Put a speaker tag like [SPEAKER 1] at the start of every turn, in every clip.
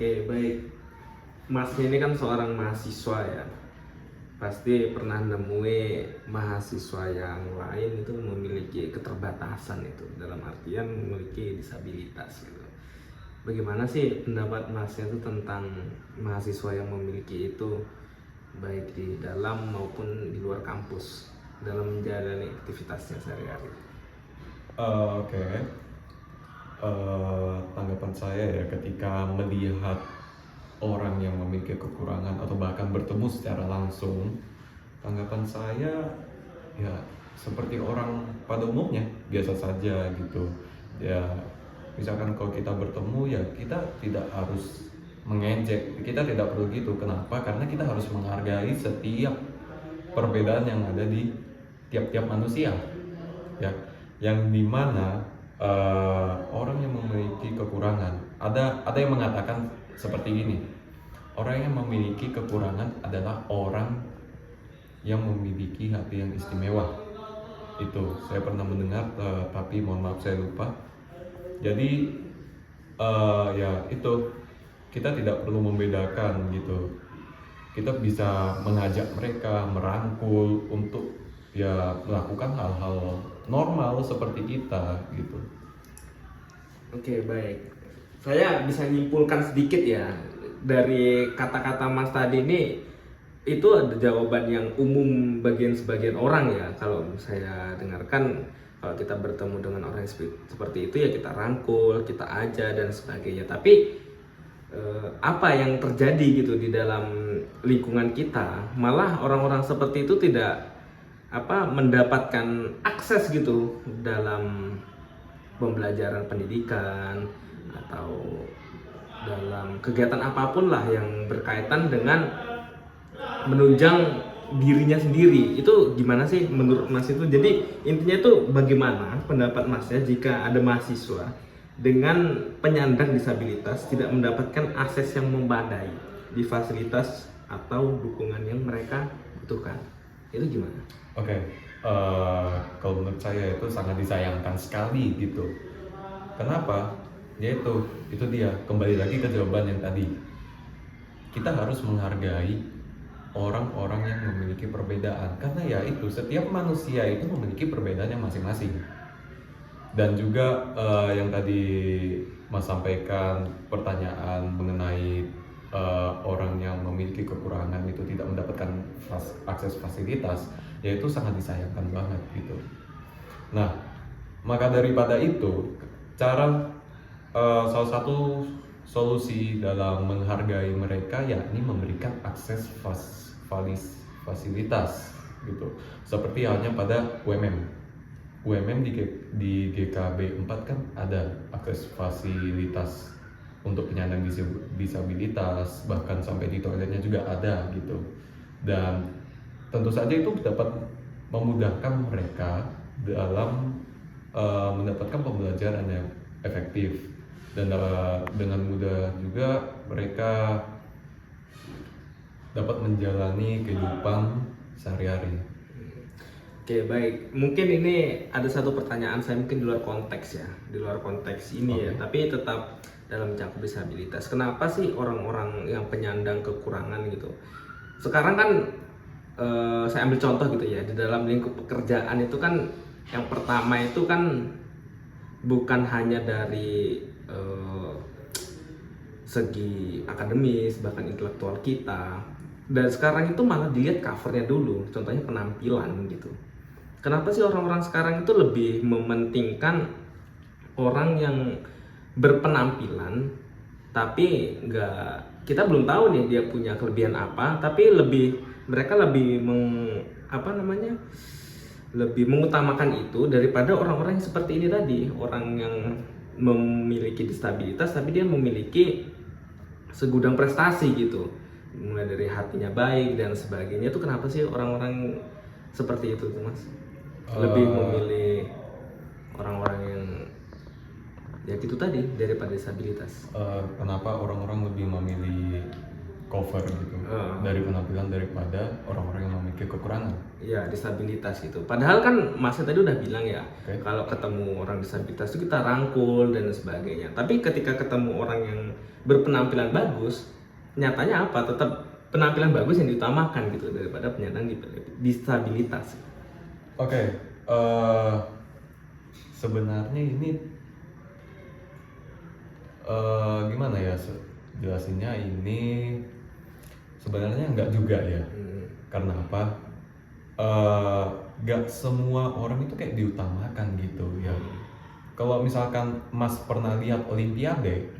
[SPEAKER 1] Oke, baik. Mas ini kan seorang mahasiswa ya. Pasti pernah nemui mahasiswa yang lain itu memiliki keterbatasan itu, dalam artian memiliki disabilitas gitu. Bagaimana sih pendapat Masnya itu tentang mahasiswa yang memiliki itu, baik di dalam maupun di luar kampus dalam menjalani aktivitasnya sehari-hari?
[SPEAKER 2] Oke. Tanggapan saya ya ketika melihat orang yang memiliki kekurangan atau bahkan bertemu secara langsung, tanggapan saya ya seperti orang pada umumnya, biasa saja gitu. Ya, misalkan kalau kita bertemu ya kita tidak harus mengejek, kita tidak perlu gitu. Kenapa? Karena kita harus menghargai setiap perbedaan yang ada di tiap-tiap manusia, ya, yang dimana orang yang memiliki kekurangan, ada yang mengatakan seperti ini, orang yang memiliki kekurangan adalah orang yang memiliki hati yang istimewa. Itu saya pernah mendengar, tapi mohon maaf saya lupa. Jadi ya itu, kita tidak perlu membedakan gitu. Kita bisa mengajak mereka, merangkul untuk ya melakukan hal-hal normal seperti kita gitu.
[SPEAKER 1] Oke, baik. Saya bisa nyimpulkan sedikit ya dari kata-kata Mas tadi ini, itu ada jawaban yang umum bagian sebagian orang ya. Kalau saya dengarkan, kalau kita bertemu dengan orang yang seperti itu ya kita rangkul, kita aja dan sebagainya. Tapi apa yang terjadi gitu di dalam lingkungan kita, malah orang-orang seperti itu tidak mendapatkan akses gitu dalam pembelajaran pendidikan atau dalam kegiatan apapun lah yang berkaitan dengan menunjang dirinya sendiri. Itu gimana sih menurut Mas itu? Jadi intinya itu bagaimana pendapat Masnya jika ada mahasiswa dengan penyandang disabilitas tidak mendapatkan akses yang memadai di fasilitas atau dukungan yang mereka butuhkan, itu gimana?
[SPEAKER 2] Oke, kalau menurut saya itu sangat disayangkan sekali gitu. Kenapa? Itu dia, kembali lagi ke jawaban yang tadi. Kita harus menghargai orang-orang yang memiliki perbedaan, karena ya itu, setiap manusia itu memiliki perbedaannya masing-masing. Dan juga yang tadi Mas sampaikan, pertanyaan mengenai orang yang memiliki kekurangan itu tidak mendapatkan akses fasilitas, yaitu sangat disayangkan banget gitu. Nah, maka daripada itu, salah satu solusi dalam menghargai mereka yakni memberikan akses fasilitas gitu. Seperti halnya pada UMM. Di GKB 4 kan ada akses fasilitas untuk penyandang disabilitas, bahkan sampai di toiletnya juga ada gitu. Dan tentu saja itu dapat memudahkan mereka dalam mendapatkan pembelajaran yang efektif, dan dengan mudah juga mereka dapat menjalani kehidupan sehari-hari.
[SPEAKER 1] Oke, baik. Mungkin ini ada satu pertanyaan saya mungkin di luar konteks ya, di luar konteks ini ya, tapi tetap dalam mencakup disabilitas. Kenapa sih orang-orang yang penyandang kekurangan gitu? Sekarang kan saya ambil contoh gitu ya, di dalam lingkup pekerjaan itu kan yang pertama itu kan bukan hanya dari segi akademis, bahkan intelektual kita. Dan sekarang itu malah dilihat covernya dulu, contohnya penampilan gitu. Kenapa sih orang-orang sekarang itu lebih mementingkan orang yang berpenampilan, tapi kita belum tahu nih dia punya kelebihan apa, tapi mereka lebih lebih mengutamakan itu daripada orang-orang yang seperti ini tadi, orang yang memiliki disabilitas tapi dia memiliki segudang prestasi gitu, mulai dari hatinya baik dan sebagainya. Itu kenapa sih orang-orang seperti itu tuh, Mas? Lebih memilih orang-orang yang ya gitu tadi daripada disabilitas.
[SPEAKER 2] Kenapa orang-orang lebih memilih cover gitu? dari penampilan daripada orang-orang yang memiliki kekurangan.
[SPEAKER 1] Ya, disabilitas gitu. Padahal kan Masnya tadi udah bilang ya,
[SPEAKER 2] Oke.
[SPEAKER 1] kalau ketemu orang disabilitas itu kita rangkul dan sebagainya. Tapi ketika ketemu orang yang berpenampilan bagus, nyatanya apa? Tetap penampilan bagus yang diutamakan gitu daripada penyandang disabilitas.
[SPEAKER 2] Oke, sebenarnya ini gimana ya jelasinnya, ini sebenarnya nggak juga ya. Karena apa? Nggak semua orang itu kayak diutamakan gitu ya. Kalau misalkan Mas pernah lihat Olimpiade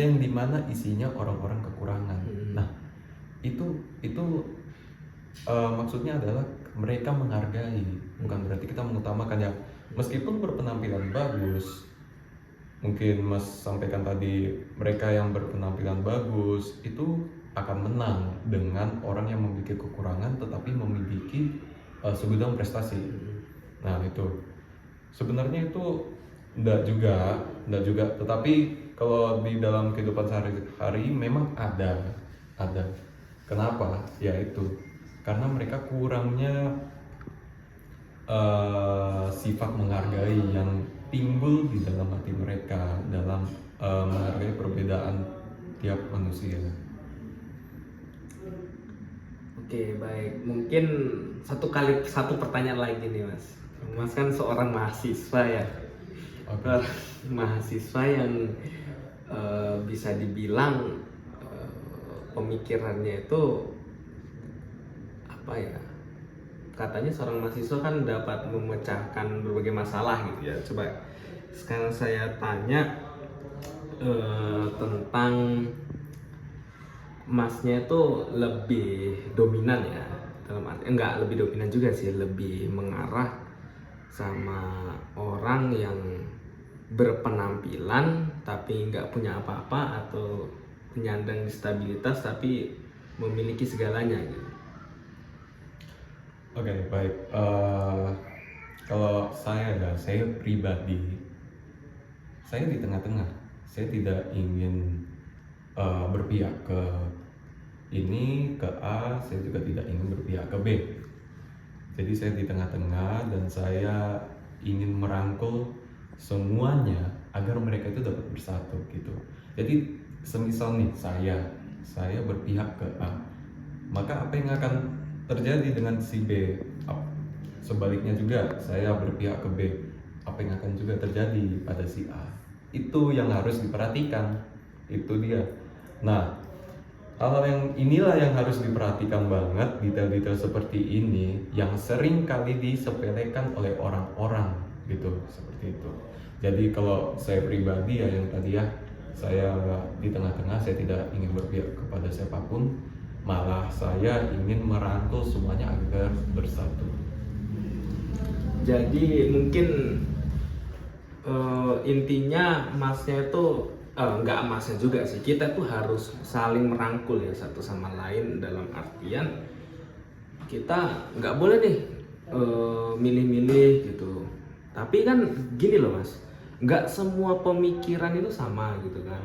[SPEAKER 2] yang dimana isinya orang-orang kekurangan. Nah, itu maksudnya adalah mereka menghargai, bukan berarti kita mengutamakan ya. Meskipun berpenampilan bagus, mungkin Mas sampaikan tadi, mereka yang berpenampilan bagus itu akan menang dengan orang yang memiliki kekurangan tetapi memiliki segudang prestasi. Nah, itu sebenarnya itu enggak juga, tetapi kalau di dalam kehidupan sehari-hari memang ada. Kenapa? Ya itu karena mereka kurangnya sifat menghargai yang timbul di dalam hati mereka dalam menghargai perbedaan tiap manusia.
[SPEAKER 1] Oke, baik. Mungkin satu pertanyaan lagi nih, Mas. Mas kan seorang mahasiswa ya.
[SPEAKER 2] Oke.
[SPEAKER 1] Mahasiswa yang bisa dibilang pemikirannya itu apa ya? Katanya seorang mahasiswa kan dapat memecahkan berbagai masalah gitu ya. Coba sekarang saya tanya tentang Masnya itu lebih dominan ya, dalam arti enggak lebih dominan juga sih, lebih mengarah sama orang yang berpenampilan tapi nggak punya apa-apa, atau penyandang disabilitas tapi memiliki segalanya gitu.
[SPEAKER 2] Oke, baik. Kalau saya pribadi, saya di tengah-tengah. Saya tidak ingin berpihak ke ini, ke A, saya juga tidak ingin berpihak ke B. Jadi saya di tengah-tengah dan saya ingin merangkul semuanya agar mereka itu dapat bersatu gitu. Jadi semisal nih saya berpihak ke A, maka apa yang akan terjadi dengan si B? Sebaliknya juga saya berpihak ke B, apa yang akan juga terjadi pada si A? Itu yang harus diperhatikan, itu dia. Nah, hal yang inilah yang harus diperhatikan banget, detail-detail seperti ini yang sering kali disepelekan oleh orang-orang gitu, seperti itu. Jadi kalau saya pribadi ya yang tadi ya, saya di tengah-tengah, saya tidak ingin berpihak kepada siapapun, malah saya ingin merangkul semuanya agar bersatu.
[SPEAKER 1] Jadi mungkin intinya Masnya itu enggak, Masnya juga sih, kita tuh harus saling merangkul ya satu sama lain, dalam artian kita nggak boleh nih milih-milih gitu. Tapi kan gini loh Mas, nggak semua pemikiran itu sama gitu kan,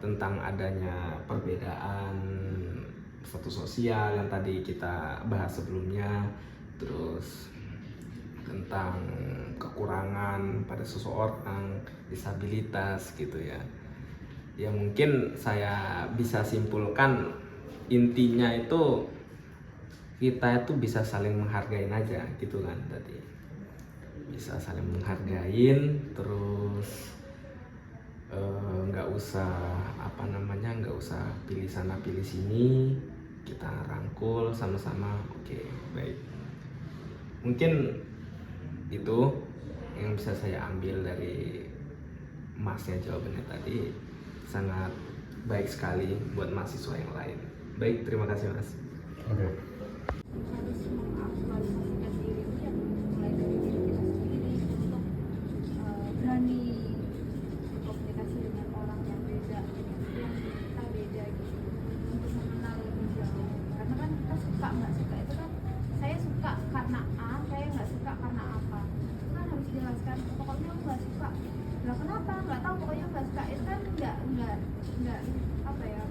[SPEAKER 1] tentang adanya perbedaan status sosial yang tadi kita bahas sebelumnya, terus tentang kekurangan pada seseorang, disabilitas gitu ya. Ya mungkin saya bisa simpulkan intinya itu kita itu bisa saling menghargain aja gitu kan tadi. Bisa saling menghargain, terus nggak usah nggak usah pilih sana pilih sini, kita rangkul sama-sama. Oke, baik. Mungkin itu yang bisa saya ambil dari Masnya, jawabannya tadi sangat baik sekali buat mahasiswa yang lain. Baik, terima kasih Mas.
[SPEAKER 2] Oke.
[SPEAKER 3] Harus mengaktualisasikan diri itu yang mulai dari diri kita sendiri untuk berani berkomunikasi dengan orang yang beda, yang kita beda gitu, untuk mengenal lebih jauh. Karena kan kita suka nggak suka itu kan, saya suka karena A, saya nggak suka karena apa, itu kan harus dijelaskan. Pokoknya aku nggak suka, lah kenapa? Nggak tahu, pokoknya nggak suka. Itu kan nggak apa ya,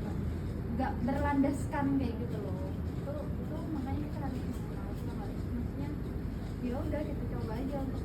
[SPEAKER 3] nggak berlandaskan kayak gitu loh. Itu makanya kita harus mengenal, kita harus maksudnya ya udah kita coba aja untuk